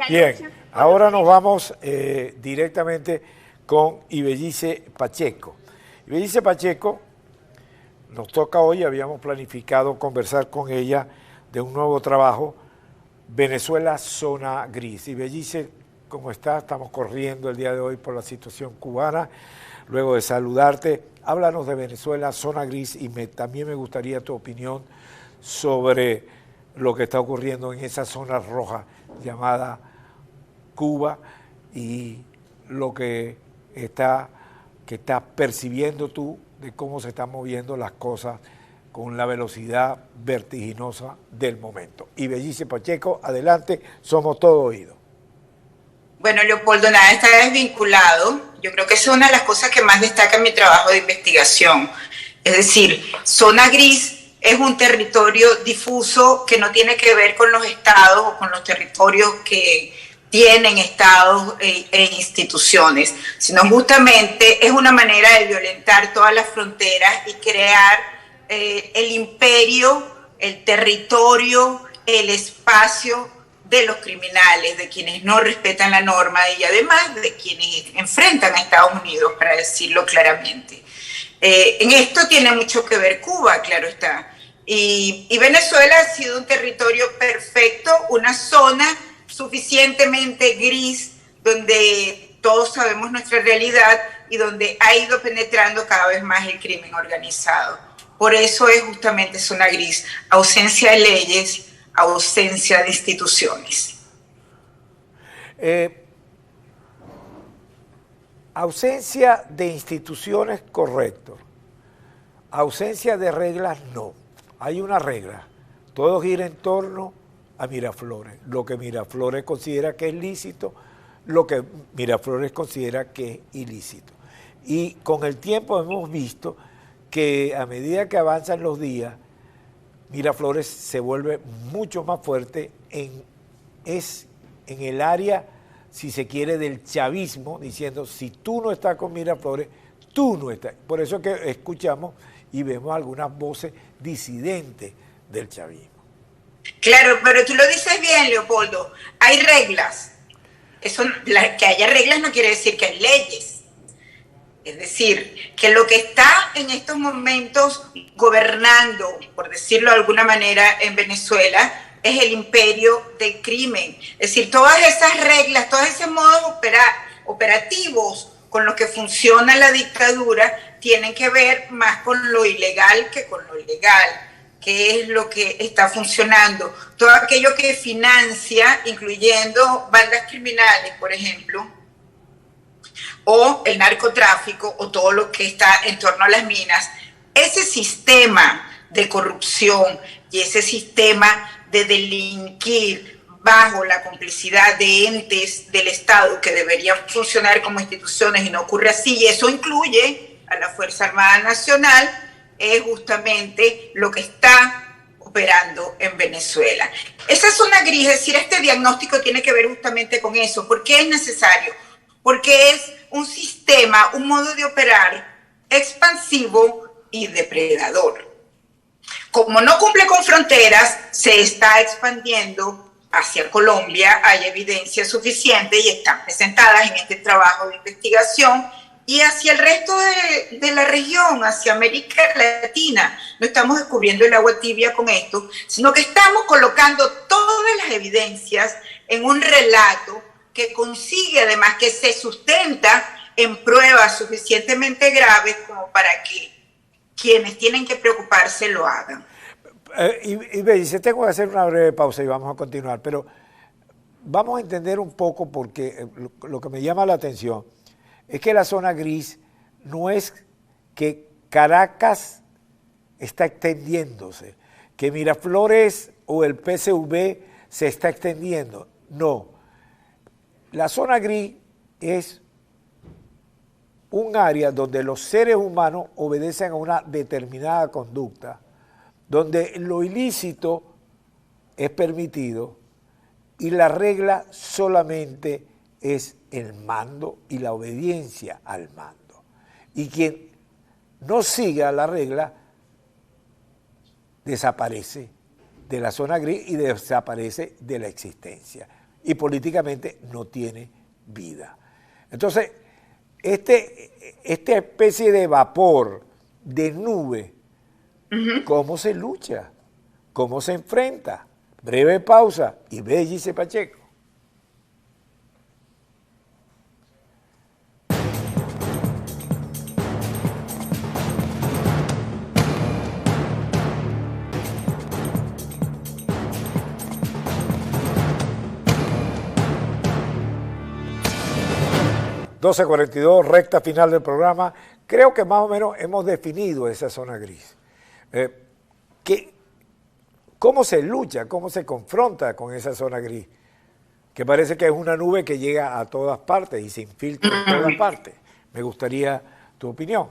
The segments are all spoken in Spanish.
Bien, ahora nos vamos directamente con Ibellice Pacheco. Ibellice Pacheco nos toca hoy, habíamos planificado conversar con ella de un nuevo trabajo, Venezuela Zona Gris. Ibellice, ¿cómo estás? Estamos corriendo el día de hoy por la situación cubana. Luego de saludarte, háblanos de Venezuela Zona Gris y también me gustaría tu opinión sobre lo que está ocurriendo en esa zona roja llamada Cuba y lo que estás percibiendo tú de cómo se están moviendo las cosas con la velocidad vertiginosa del momento. Ibellice Pacheco, adelante, somos todo oídos. Bueno, Leopoldo, nada está desvinculado. Yo creo que es una de las cosas que más destaca en mi trabajo de investigación. Es decir, zona gris es un territorio difuso que no tiene que ver con los estados o con los territorios que tienen estados e instituciones, sino justamente es una manera de violentar todas las fronteras y crear el imperio, el territorio, el espacio de los criminales, de quienes no respetan la norma y además de quienes enfrentan a Estados Unidos, para decirlo claramente. En esto tiene mucho que ver Cuba, claro está. Y Venezuela ha sido un territorio perfecto, una zona suficientemente gris, donde todos sabemos nuestra realidad y donde ha ido penetrando cada vez más el crimen organizado. Por eso es justamente zona gris, ausencia de leyes, ausencia de instituciones. Ausencia de instituciones, correcto. Ausencia de reglas, no. Hay una regla. Todo gira en torno a Miraflores. Lo que Miraflores considera que es lícito, lo que Miraflores considera que es ilícito. Y con el tiempo hemos visto que a medida que avanzan los días, Miraflores se vuelve mucho más fuerte en el área, si se quiere, del chavismo, diciendo, si tú no estás con Miraflores, tú no estás. Por eso es que escuchamos y vemos algunas voces disidentes del chavismo. Claro, pero tú lo dices bien, Leopoldo. Hay reglas. Que haya reglas no quiere decir que hay leyes. Es decir, que lo que está en estos momentos gobernando, por decirlo de alguna manera, en Venezuela, es el imperio del crimen. Es decir, todas esas reglas, todos esos modos operativos con los que funciona la dictadura tienen que ver más con lo ilegal que con lo legal, que es lo que está funcionando. Todo aquello que financia, incluyendo bandas criminales, por ejemplo, o el narcotráfico, o todo lo que está en torno a las minas, ese sistema de corrupción y ese sistema de delinquir bajo la complicidad de entes del Estado que deberían funcionar como instituciones y no ocurre así, y eso incluye a la Fuerza Armada Nacional, es justamente lo que está operando en Venezuela. Esa zona gris, es decir, este diagnóstico tiene que ver justamente con eso. ¿Por qué es necesario? Porque es un sistema, un modo de operar expansivo y depredador. Como no cumple con fronteras, se está expandiendo hacia Colombia, hay evidencia suficiente y están presentadas en este trabajo de investigación, y hacia el resto de la región, hacia América Latina. No estamos descubriendo el agua tibia con esto, sino que estamos colocando todas las evidencias en un relato que consigue además que se sustenta en pruebas suficientemente graves como para que quienes tienen que preocuparse lo hagan. Y me dice, tengo que hacer una breve pausa y vamos a continuar, pero vamos a entender un poco porque lo que me llama la atención es que la zona gris no es que Caracas está extendiéndose, que Miraflores o el PSV se está extendiendo, no. La zona gris es un área donde los seres humanos obedecen a una determinada conducta, donde lo ilícito es permitido y la regla solamente es el mando y la obediencia al mando. Y quien no siga la regla desaparece de la zona gris y desaparece de la existencia. y políticamente no tiene vida. Entonces, esta especie de vapor, de nube, ¿cómo se lucha? ¿Cómo se enfrenta? Breve pausa y Ibellice Pacheco. (12:42), recta final del programa. Creo que más o menos hemos definido esa zona gris. ¿Cómo se lucha, cómo se confronta con esa zona gris? Que parece que es una nube que llega a todas partes y se infiltra en todas partes. Me gustaría tu opinión.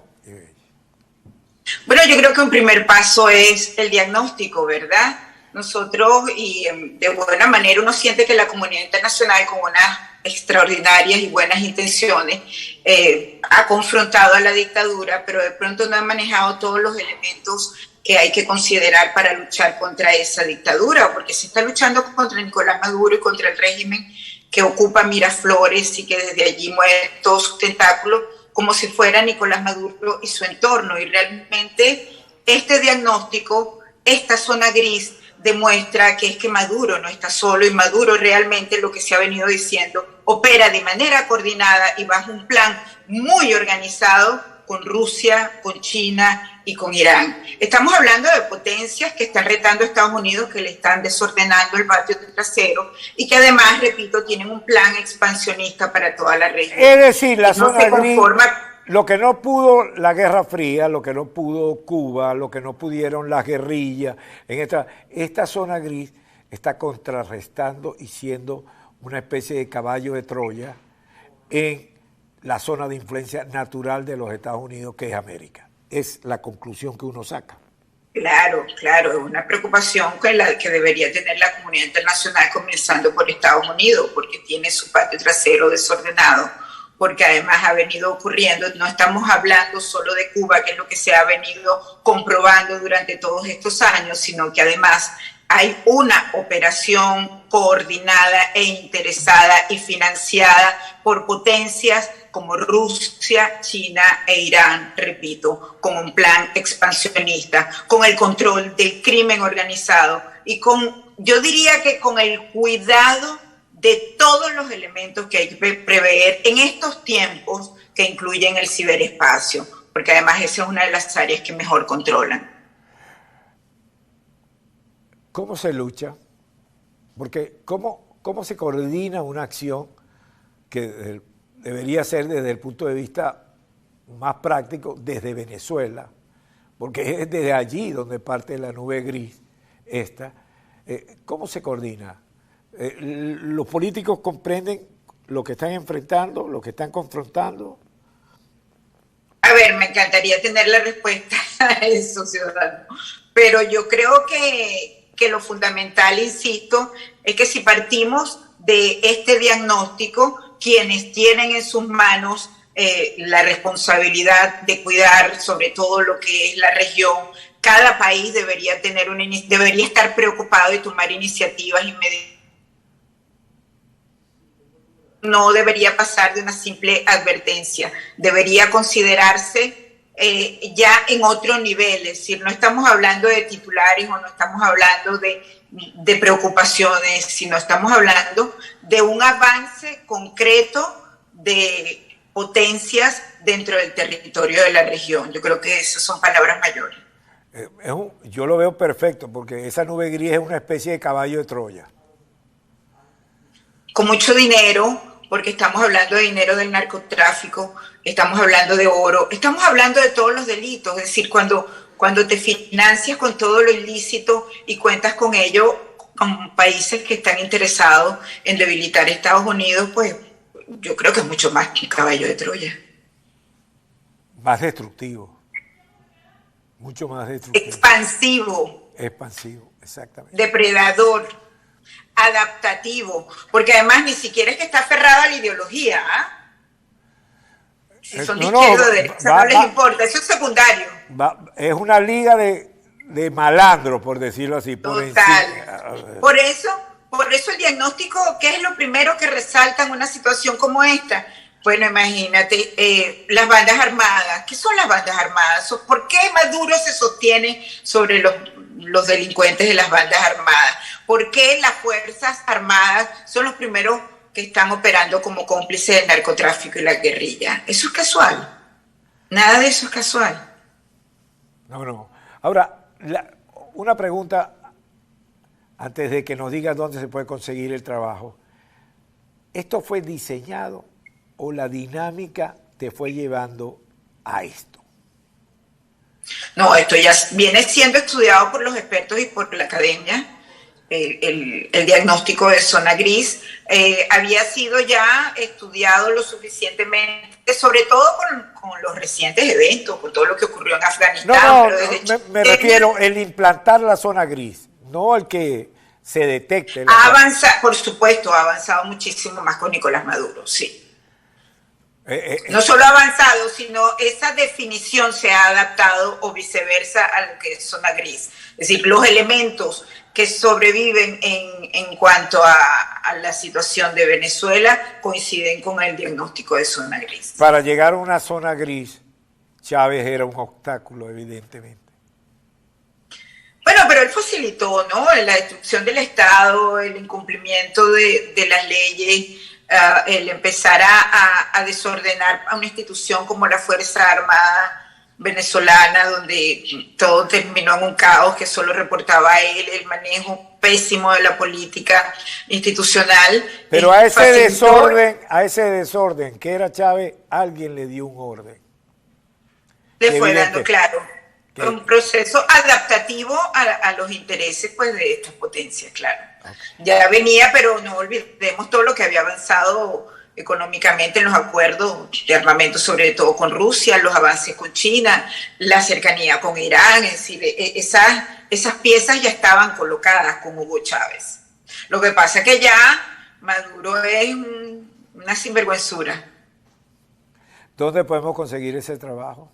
Bueno, yo creo que un primer paso es el diagnóstico, ¿verdad? Nosotros, y de buena manera, uno siente que la comunidad internacional, con unas extraordinarias y buenas intenciones, ha confrontado a la dictadura, pero de pronto no ha manejado todos los elementos que hay que considerar para luchar contra esa dictadura, porque se está luchando contra Nicolás Maduro y contra el régimen que ocupa Miraflores y que desde allí mueve todos sus tentáculos como si fuera Nicolás Maduro y su entorno. Y realmente este diagnóstico, esta zona gris, demuestra que es que Maduro no está solo, y Maduro realmente, lo que se ha venido diciendo, opera de manera coordinada y bajo un plan muy organizado con Rusia, con China y con Irán. Estamos hablando de potencias que están retando a Estados Unidos, que le están desordenando el patio trasero y que además, repito, tienen un plan expansionista para toda la región. Es decir, la zona gris, lo que no pudo la Guerra Fría, lo que no pudo Cuba, lo que no pudieron las guerrillas, esta zona gris está contrarrestando y siendo una especie de caballo de Troya en la zona de influencia natural de los Estados Unidos, que es América. Es la conclusión que uno saca. Claro, claro, es una preocupación que debería tener la comunidad internacional, comenzando por Estados Unidos, porque tiene su patio trasero desordenado, porque además ha venido ocurriendo, no estamos hablando solo de Cuba, que es lo que se ha venido comprobando durante todos estos años, sino que además hay una operación coordinada e interesada y financiada por potencias como Rusia, China e Irán, repito, con un plan expansionista, con el control del crimen organizado y yo diría que con el cuidado de todos los elementos que hay que prever en estos tiempos, que incluyen el ciberespacio, porque además esa es una de las áreas que mejor controlan. ¿Cómo se lucha? Porque ¿cómo se coordina una acción que debería ser desde el punto de vista más práctico desde Venezuela? Porque es desde allí donde parte la nube gris esta. ¿Cómo se coordina? ¿Los políticos comprenden lo que están enfrentando, lo que están confrontando? A ver, me encantaría tener la respuesta a eso, ciudadano. Pero yo creo que lo fundamental, insisto, es que si partimos de este diagnóstico, quienes tienen en sus manos la responsabilidad de cuidar sobre todo lo que es la región, cada país debería estar preocupado y tomar iniciativas inmediatas. No debería pasar de una simple advertencia, debería considerarse ya en otro nivel, es decir, no estamos hablando de titulares o no estamos hablando de preocupaciones, sino estamos hablando de un avance concreto de potencias dentro del territorio de la región. Yo creo que esas son palabras mayores. Yo lo veo perfecto, porque esa nube gris es una especie de caballo de Troya. Con mucho dinero, porque estamos hablando de dinero del narcotráfico, estamos hablando de oro, estamos hablando de todos los delitos, es decir, cuando te financias con todo lo ilícito y cuentas con ello, con países que están interesados en debilitar a Estados Unidos, pues yo creo que es mucho más que un caballo de Troya. Más destructivo, mucho más destructivo. Expansivo, exactamente. Depredador, adaptativo, porque además ni siquiera es que está aferrado a la ideología, ¿ah? Si son de izquierda o derecha, no les importa, eso es secundario. Es una liga de malandros, por decirlo así. Total. Por eso por eso el diagnóstico, ¿qué es lo primero que resalta en una situación como esta? Bueno, imagínate, las bandas armadas. ¿Qué son las bandas armadas? ¿Por qué Maduro se sostiene sobre los delincuentes de las bandas armadas? ¿Por qué las Fuerzas Armadas son los primeros que están operando como cómplices del narcotráfico y la guerrilla? Eso es casual. Nada de eso es casual. No. Ahora, una pregunta antes de que nos digas dónde se puede conseguir el trabajo. ¿Esto fue diseñado o la dinámica te fue llevando a esto? No, esto ya viene siendo estudiado por los expertos y por la academia. El diagnóstico de zona gris había sido ya estudiado lo suficientemente, sobre todo con los recientes eventos, con todo lo que ocurrió en Afganistán. Me refiero el implantar la zona gris, no el que se detecte. Por supuesto, ha avanzado muchísimo más con Nicolás Maduro, sí. No solo ha avanzado, sino esa definición se ha adaptado o viceversa a lo que es zona gris. Es decir, los elementos que sobreviven en cuanto a la situación de Venezuela coinciden con el diagnóstico de zona gris. Para llegar a una zona gris, Chávez era un obstáculo, evidentemente. Bueno, pero él facilitó, ¿no? La destrucción del Estado, el incumplimiento de las leyes, el empezar a desordenar a una institución como la Fuerza Armada venezolana, donde todo terminó en un caos que solo reportaba a él, el manejo pésimo de la política institucional. Pero a ese desorden que era Chávez, alguien le dio un orden. Le fue dando, claro, un proceso adaptativo a los intereses, pues, de estas potencias, claro. Okay. Ya venía, pero no olvidemos todo lo que había avanzado económicamente en los acuerdos de armamento, sobre todo con Rusia, los avances con China, la cercanía con Irán, es decir, esas piezas ya estaban colocadas con Hugo Chávez. Lo que pasa es que ya Maduro es una sinvergüenzura. ¿Dónde podemos conseguir ese trabajo?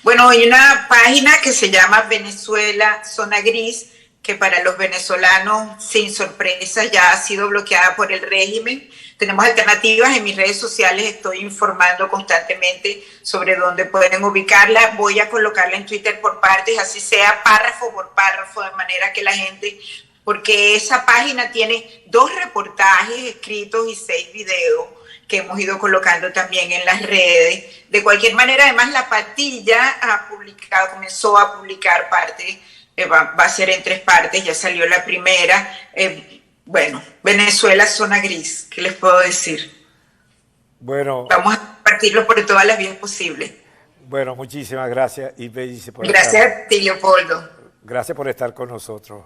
Bueno, hay una página que se llama Venezuela Zona Gris, que para los venezolanos, sin sorpresa, ya ha sido bloqueada por el régimen. Tenemos alternativas, en mis redes sociales estoy informando constantemente sobre dónde pueden ubicarla. Voy a colocarla en Twitter por partes, así sea párrafo por párrafo, de manera que la gente, porque esa página tiene 2 reportajes escritos y 6 videos que hemos ido colocando también en las redes. De cualquier manera, además, la Patilla comenzó a publicar parte, va a ser en 3 partes, ya salió la primera. Bueno, Venezuela Zona Gris, ¿qué les puedo decir? Bueno, vamos a compartirlo por todas las vías posibles. Bueno, muchísimas gracias, Ibellice, por gracias a ti, Leopoldo. Gracias por estar con nosotros.